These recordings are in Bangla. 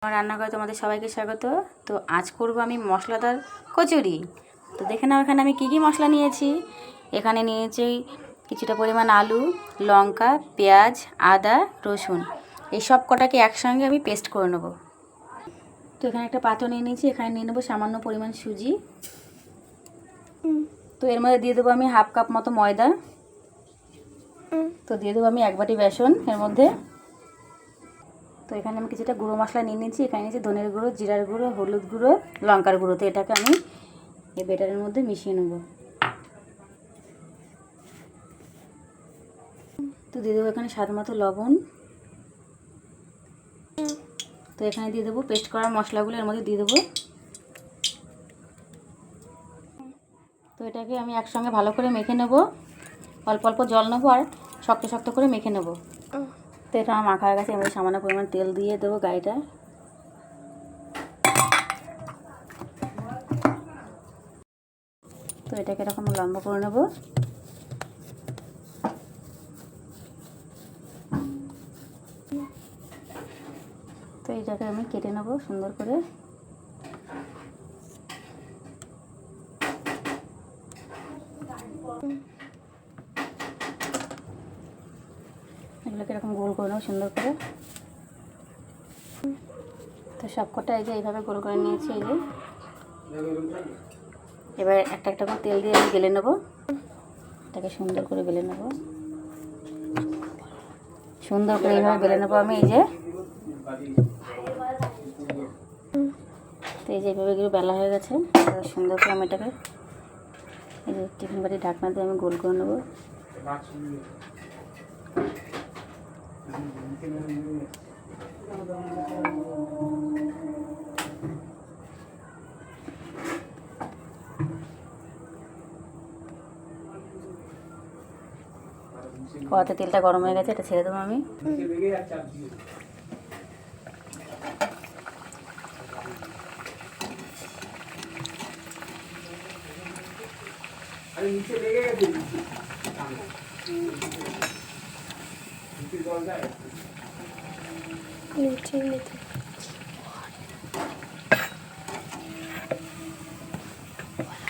আমার রান্নাঘরে তোমাদের সবাইকে স্বাগত। তো আজ করব আমি মশলাদার কচুরি। তো দেখে নাও এখানে আমি কি কি মশলা নিয়েছি। এখানে নিয়েছি কিছুটা পরিমাণ আলু, লঙ্কা, পেঁয়াজ, আদা, রসুন, এই সব কটাকে একসঙ্গে আমি পেস্ট করে নেব। তো এখানে একটা পাত্র নিয়ে নিয়েছি, এখানে নিয়ে নেবো সামান্য পরিমাণ সুজি। তো এর মধ্যে দিয়ে দেবো আমি হাফ কাপ মতো ময়দা। তো দিয়ে দেবো আমি 1 বাটি বেসন এর মধ্যে। তো এখানে আমি কিছুটা গুঁড়ো মশলা নিয়ে নিয়েছি, এখানে নিয়েছি ধনের গুঁড়ো, জিরার গুঁড়ো, হলুদ গুঁড়ো, লঙ্কার গুঁড়ো। তো এটাকে আমি এই ব্যাটারের মধ্যে মিশিয়ে নেব। তো দিয়ে দেবো এখানে স্বাদ মতো লবণ। তো এখানে দিয়ে দেবো পেস্ট করা মশলাগুলো এর মধ্যে দিয়ে দেবো। তো এটাকে আমি একসঙ্গে ভালো করে মেখে নেব। অল্প অল্প জল নেবো আর শক্ত শক্ত করে মেখে নেব। তো এটা আমার মাখা হয়ে গেছে, আমি সামান্য পরিমাণ তেল দিয়ে দেবো গাড়িটা। তো এটাকে এরকম লম্বা করে নেব। তো এইটাকে আমি কেটে নেব সুন্দর করে। এগুলোকে এরকম গোল করে নেব সুন্দর করে। তো সব কটা এই যে এইভাবে গোল করে নিয়েছি। এই যে এবার একটা একটা করে তেল দিয়ে আমি বেলে নেব। এটাকে সুন্দর করে বেলে নেব, সুন্দর করে এইভাবে বেলে নেব আমি। এই যে তো এই যে এইভাবে এগুলো বেলা হয়ে গেছে। সুন্দর করে আমি এটাকে এই যে টিফিন বাটি ঢাকনা দিয়ে আমি গোল করে নেব। কড়াতে তেলটা গরম হয়ে গেছে, এটা ছেড়ে দেবো আমি।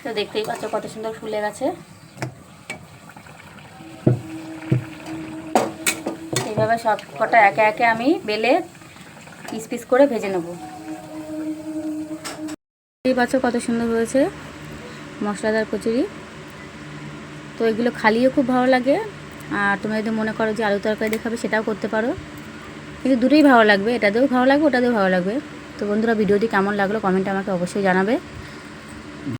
তো দেখতেই পাচ্ছ কত সুন্দর ফুলে গেছে। এইভাবে সব কটা একে একে আমি বেলে পিস পিস করে ভেজে নেব। দেখতেই পাচ্ছ কত সুন্দর হয়েছে মশলাদার কচুরি। তো এগুলো খালিও খুব ভালো লাগে, আর তুমি যদি মনে করো যে আলু তরকারি দিয়ে খাবে সেটাও করতে পারো, কিন্তু দুটোই ভালো লাগবে, এটা দিয়েও ভালো লাগবে, ওটা দিয়েও ভালো লাগবে। তো বন্ধুরা, ভিডিওটি কেমন লাগলো কমেন্টে আমাকে অবশ্যই জানাবে।